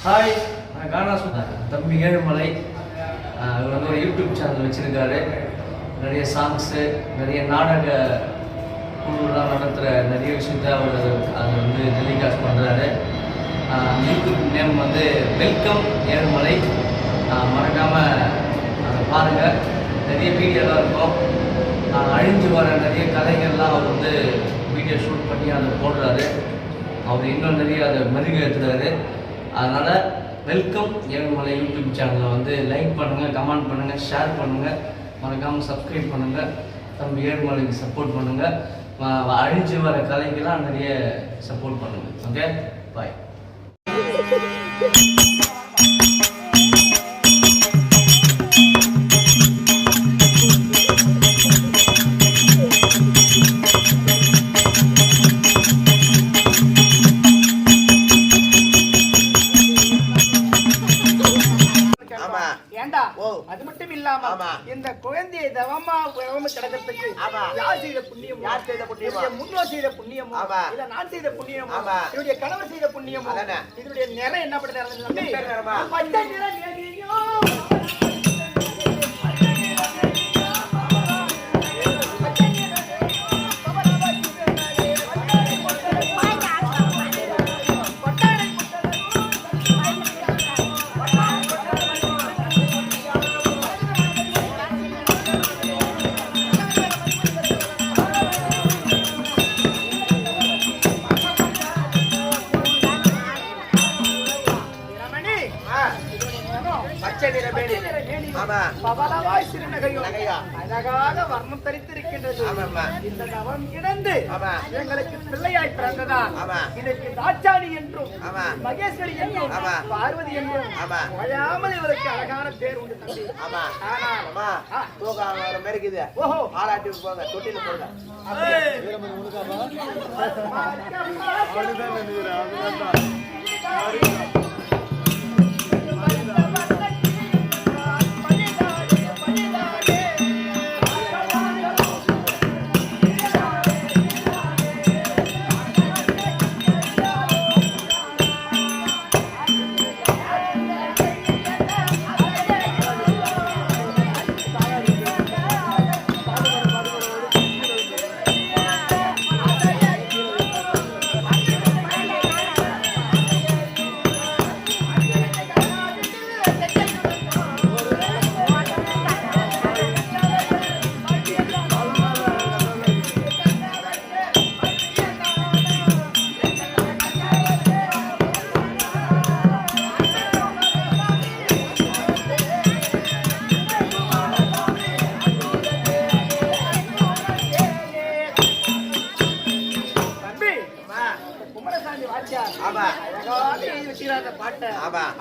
Hi, நான் கானா சுந்தர் தம்பி ஏழுமலை. இவர் வந்து ஒரு யூடியூப் சேனல் வச்சுருக்காரு. நிறைய சாங்ஸு, நிறைய நாடக குழுலாம் நடத்துகிற நிறைய விஷயத்த அவர் அதை வந்து டெலிகாஸ்ட் பண்ணுறாரு. யூடியூப் நேம் வந்து வெல்கம் ஏழுமலை. மறக்காமல் அதை பாருங்கள். நிறைய வீடியோலாம் இருக்கும். அழிஞ்சு வர நிறைய கதைகள்லாம் அவர் வந்து வீடியோ ஷூட் பண்ணி அதை போடுறாரு. அவர் இன்னும் நிறைய அதை மெருகேற்றுறாரு. அதனால் வெல்கம் ஏழுமலை யூடியூப் சேனலை வந்து லைக் பண்ணுங்கள், கமெண்ட் பண்ணுங்கள், ஷேர் பண்ணுங்கள், மறக்காமல் சப்ஸ்கிரைப் பண்ணுங்கள். தம்பி ஏழுமலைக்கு சப்போர்ட் பண்ணுங்கள். அழிஞ்சு வர கலைக்கெல்லாம் நிறைய சப்போர்ட் பண்ணுங்கள். ஓகே, பாய். அது மட்டும் இல்லாம இந்த குழந்தையை தவமா கிடக்கிறதுக்கு யார் செய்த புண்ணியம், முன்னோர் செய்த புண்ணியம், இல்ல நான் செய்த புண்ணியம், என்னுடைய கணவர் செய்த புண்ணியம், இதனுடைய நிறம் என்ன பண்ணுறது? பச்சை நிறம். அழகாக வர்ணம் தரித்திருக்கின்றது. இந்த தவம் கிடந்து எங்களுக்கு பிள்ளையாய் பிறந்ததால் இதற்கு தாட்சாணி என்றும் மகேஸ்வரி என்றும் பார்வதி என்றும் வழாமல் இவருக்கு அழகான பேர் உண்டு தம்பி. ஓஹோ, ஆளாட்டி போங்க, தொட்டில போங்க.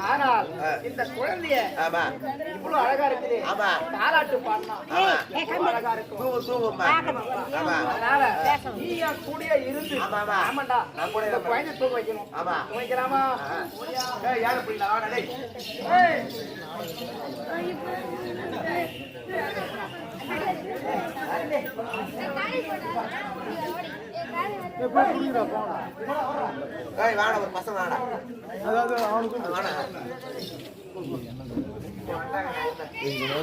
ஆனால் இந்த குழந்தைய இவ்வளவு அழகா இருக்குது. தாலாட்டு பாடினா அழகா இருக்கும். அதனால நீ என் கூடயே இருந்து ஆமாண்டா இந்த குழந்தை தூக்க வைக்கணும். வைக்கலாமா? யாரு புரியல? ஒரு பசங்க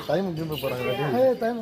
டைம் திரும்ப போறாங்க. டைம்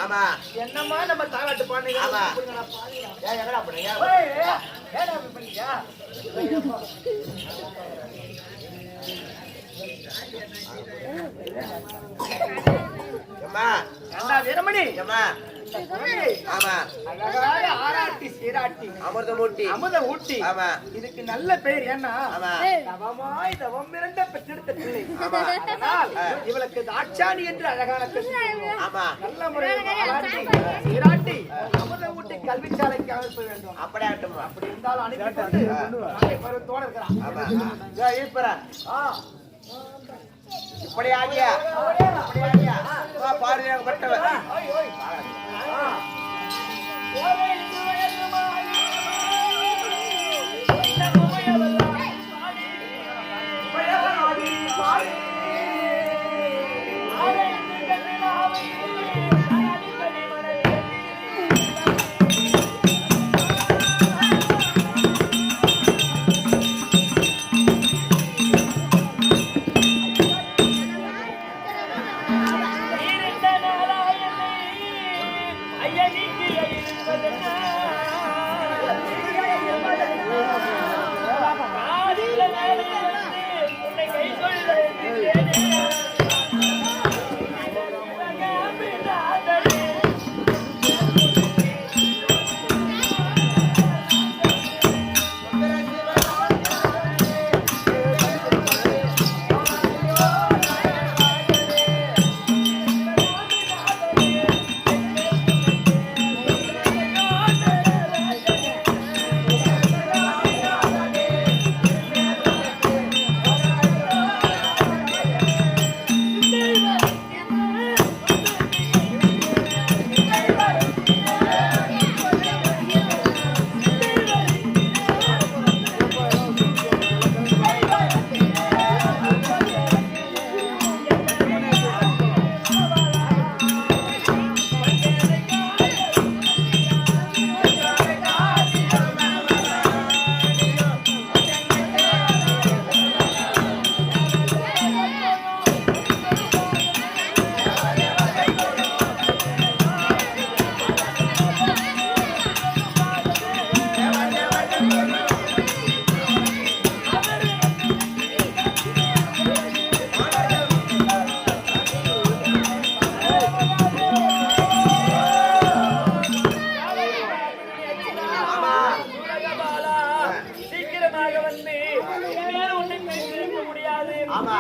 ஆமா என்னம்மா நம்ம தாலாட்டு பாடுங்க ஆமா. ஏன் எங்கடா போனீங்க ஏடா இப்படி பண்ணீங்க அம்மா ஏண்டா வீரமணி அம்மா இந்த குழந்தையை ஆமா அழகாக ஆராட்டி சீராட்டி அமிர்தமூர்த்தி அமுத ஊட்டி ஆமா இதுக்கு நல்ல பேர் என்ன ஆமா தவமாய் தவம் இருந்த பெற்றெடுத்த பிள்ளை ஆமா. அதனால் இவளுக்கு தாட்சாணி என்று அழகான பேர் சொல்லுவோம். ஆமா நல்ல முறையில் ஆராட்டி சீராட்டி அமுத ஊட்டி கல்விச்சாலைக்கு அனுப்ப வேண்டும் அப்படியே ஆகட்டுமா அப்படி இருந்தாலும் அனுப்பி கொண்டு நாளை பருவத்தோட இருக்கிறான் ஆமா இதோ ஈஸ்வரா இப்படி ஆகியா பாடுபட்டவர்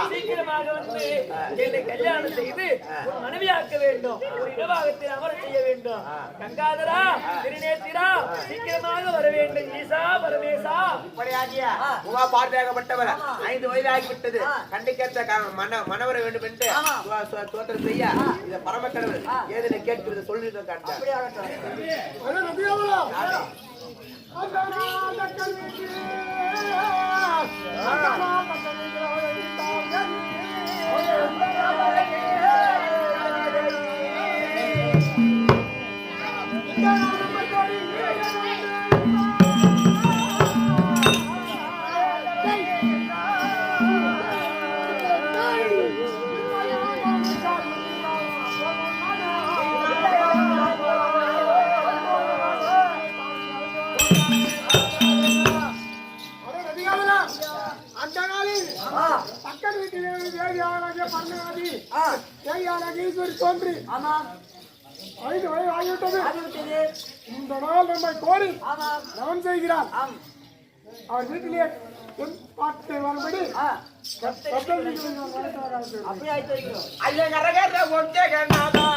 சீக்கிரமாக வந்து என்னை கல்யாணம் செய்து ஒரு மனைவியாக்க வேண்டும் ஒரு இடவாகத்தில் அமர செய்ய வேண்டும் கங்காதரா திருநேத்திரா சீக்கிரமாக வர வேண்டும் ஈசா பரமேசா இப்படியாகியா உமா பார்வையாகப்பட்டவர் 5 வயது ஆகிவிட்டது கண்டிக்கேற்ற மனவர வேண்டும் என்று சோத்திரம் செய்ய இந்த பரமக்கடவுள் ஏதனை கேட்கிறது சொல்லிட்டு தோன்றி 5 வயது ஆகிவிட்டது இந்த நாள் நம்மை கோரி நவன் செய்கிறார் அவர் வீட்டிலே பாட்டு வரும்படி ஆமா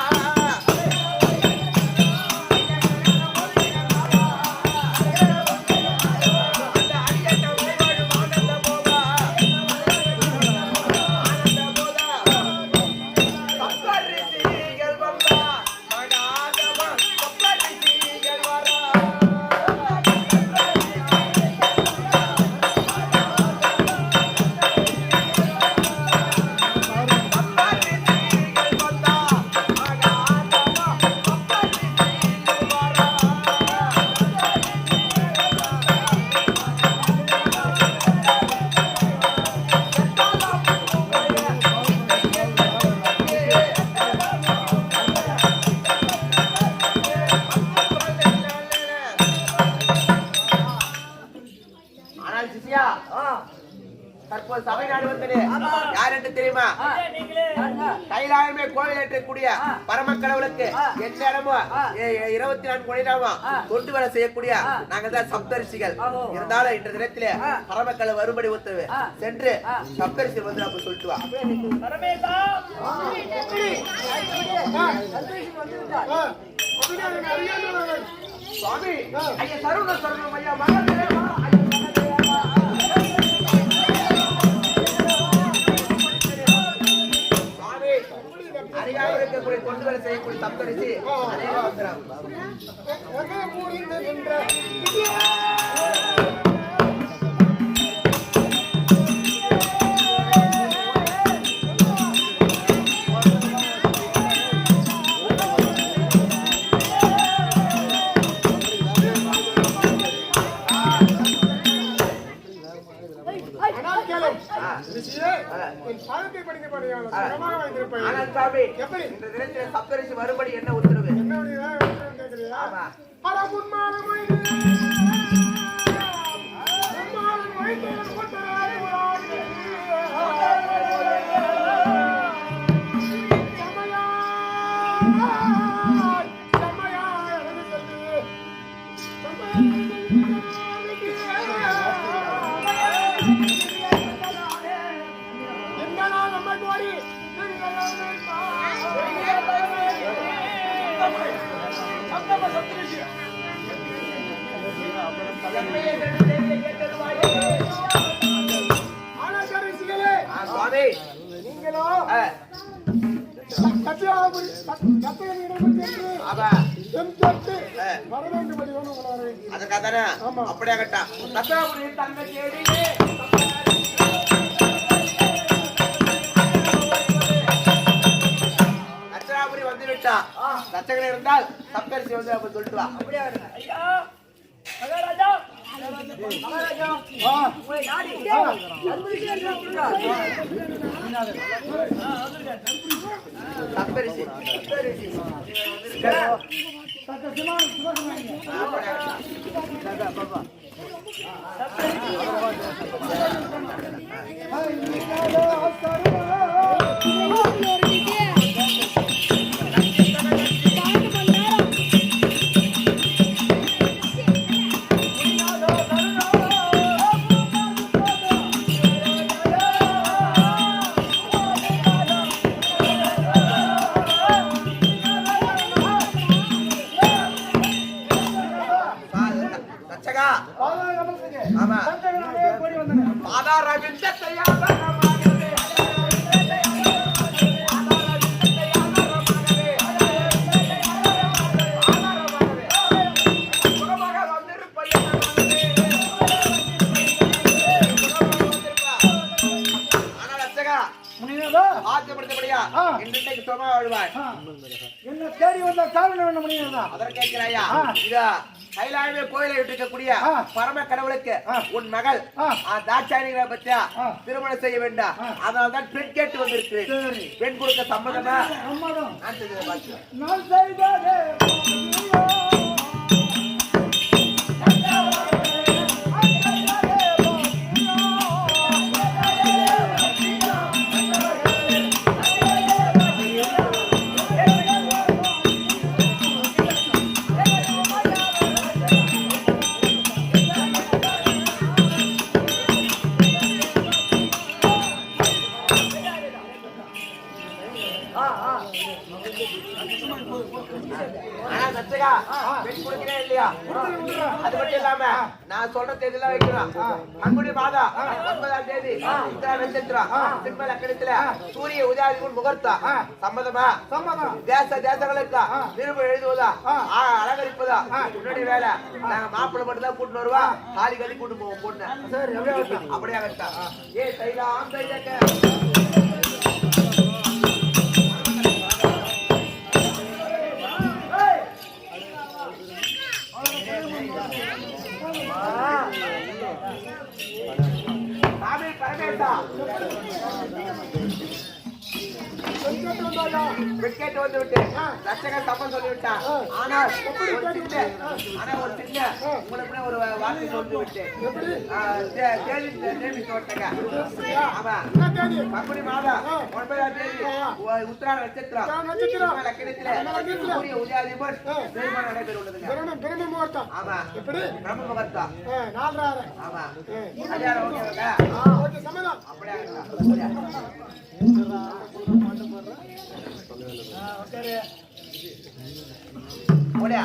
தற்போது சபை நாடு வந்தது யார் என்று தெரியுமா? கைலாயமே கோவில் ஏற்றக்கூடிய பரம கடவுளுக்கு எந்நேரமும் 24 மணி நேரமும் தொண்டு வேலை செய்யக்கூடிய நாங்கள் தான் சப்தரிசிகள். இருந்தாலும் இன்ற தினத்திலே பரம கடவுள் வரும்படி உத்தரவு சென்று சப்தரிசி வந்து அப்ப சொல்லிட்டு வா. சுவாமி ஐயா சரவண சரணம் ஐயா மகாதேவா அறியாமல் இருக்கக்கூடிய தொண்டுகளை செய்யக்கூடிய சப்தரிசி சப்தரிசி மறுபடி என்ன உத்தரவு? தட்சணாபுரி வந்து விட்டா தட்சகன் இருந்தால் சப்தரிசி வந்து அப்ப சொல்லிட்டு வா. அப்படியே சப்தரிசி என்ன தேடி வந்த காரணம் என்ன முடியுதா? அதற்கு கேட்கிறாயா? கைலாயமே கோயிலை விட்டுக்கக்கூடிய பரம கடவுளுக்கு உன் மகள் தாட்சாயினிகளை பத்தியா திருமணம் செய்ய வேண்டாம். அதனால்தான் பெண் கேட்டு வந்திருக்கிறேன். பெண் கொடுக்க சம்மதமா? நான் செய்ததே அது மட்டும் இல்லாம நான் சொல்ற தேதியெல்லாம் வைக்கிறோம். அன்புடி மாதா 9ஆம் தேதி உத்தர நட்சத்திரம் சிம்ம லக்னத்துல சூரிய உதயாதி முகூர்த்தம். சம்மதமா? தேசங்களுக்கு விரும்பு எழுதுவதா அலங்கரிப்பதா முன்னாடி வேலை. நாங்க மாப்பிள்ளை மட்டும் தான் கூட்டு வருவா. தாலி கட்டி கூட்டு போவோம் பொண்ணு. அப்படியே ஏ தைலாம் சாமி பரமேசா விக்கெட் வந்து விட்டு ரட்சகர் தப்பம் சொல்லிவிட்டான். ஆனால் ஒரு சின்ன உங்களுக்கு ஒரு வார்த்தை சொல்லி விட்டு தேதி தோட்டங்க. ஆமா பங்குனி மாதம் 9ஆம் தேதி உத்திராட நட்சத்திரம் லக்கணத்தில் சூரிய உதயாதிபன் பெருமாள் நடைபெற உள்ளதுங்க. பிரம்ம முகூர்த்தம். ஆமா எப்படி பிரம்ம முகூர்த்தம். 4:30. ஆமா கல்யாணம் ஓகேங்க. ஓகே சம்மதம். அப்படியே போடியா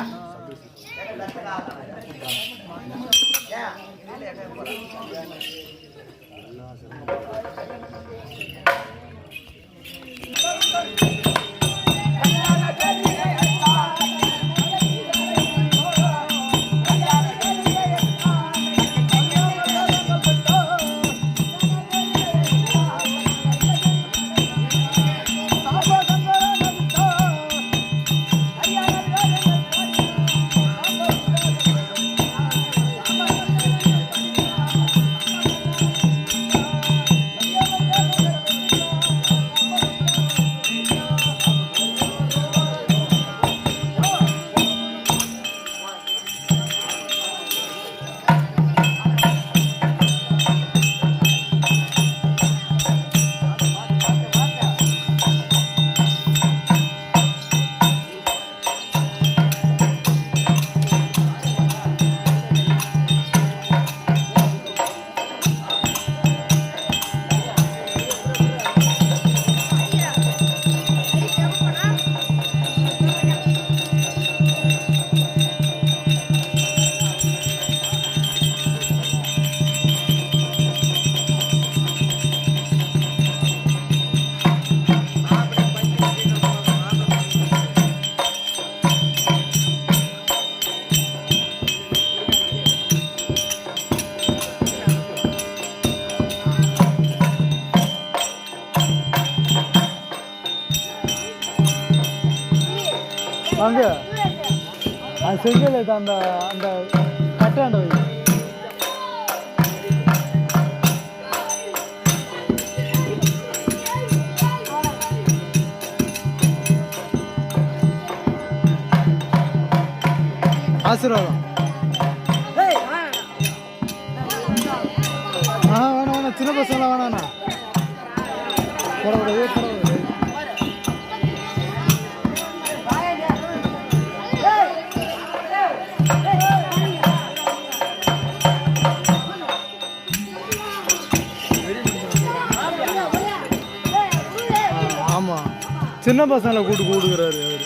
அங்கே அது செங்கல் அந்த அந்த கட்டாண்ட வை. ஆசீர்வாதம். வேணாம் வேணாம் சின்ன பசங்களாம் வேணாண்ணா பரவாயில்ல பரவாயில்ல. ஆமாம் சின்ன பசங்களை கூடுகிறாரு அவர்.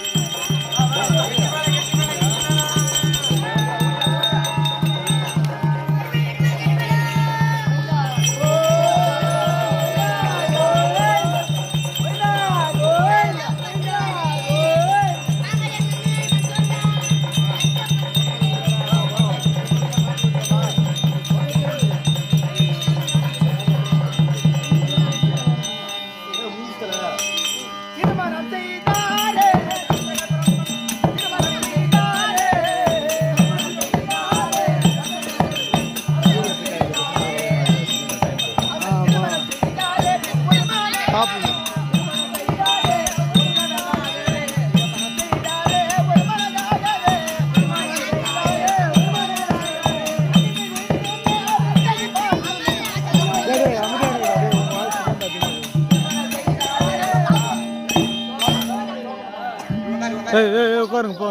உட்காருங்க போ.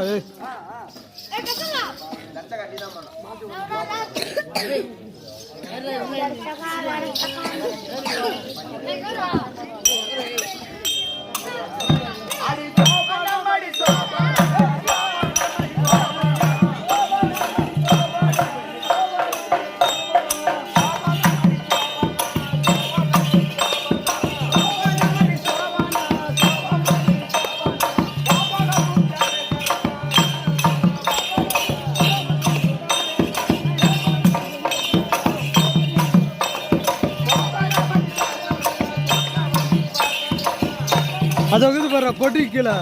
அது வந்து பாரு கொட்டி கீழே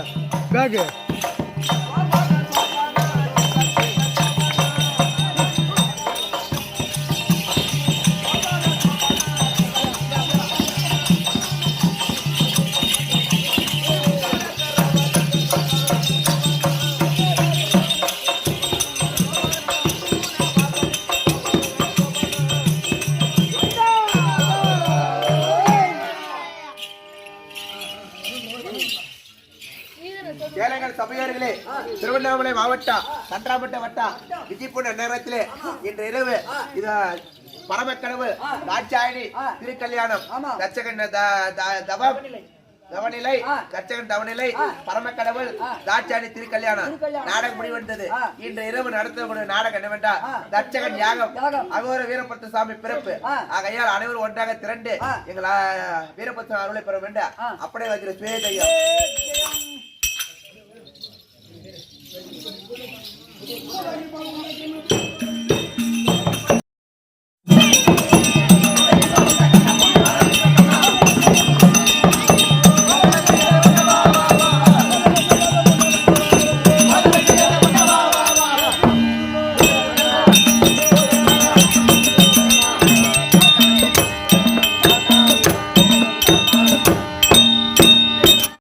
பேக்கு. சாமியார்களே, திருவண்ணாமலை மாவட்டம் சந்திராபட்ட வட்டம் விஜயபுர நகரத்திலே இன்று இரவு இது பரமக்கடவுள் தாட்சாயணி திருக்கல்யாணம் தச்சகன் தவநிலை தச்சகன் தவநிலை பரமக்கடவுள் தாட்சாயணி திருக்கல்யாணம் நாடகம் முடிவெடுத்தது. இன்று இரவு நடத்தக்கூடிய நாடகம் என்னவென்றால் தச்சகன் யாகம் அகோர வீரபத்ர சாமி பிறப்பு. ஆகையால் அனைவரும் ஒன்றாக திரண்டு எங்கள் வீரபத்ர அருளை பெற வேண்டாம். அப்படியே வைக்கிற சுவேதையம்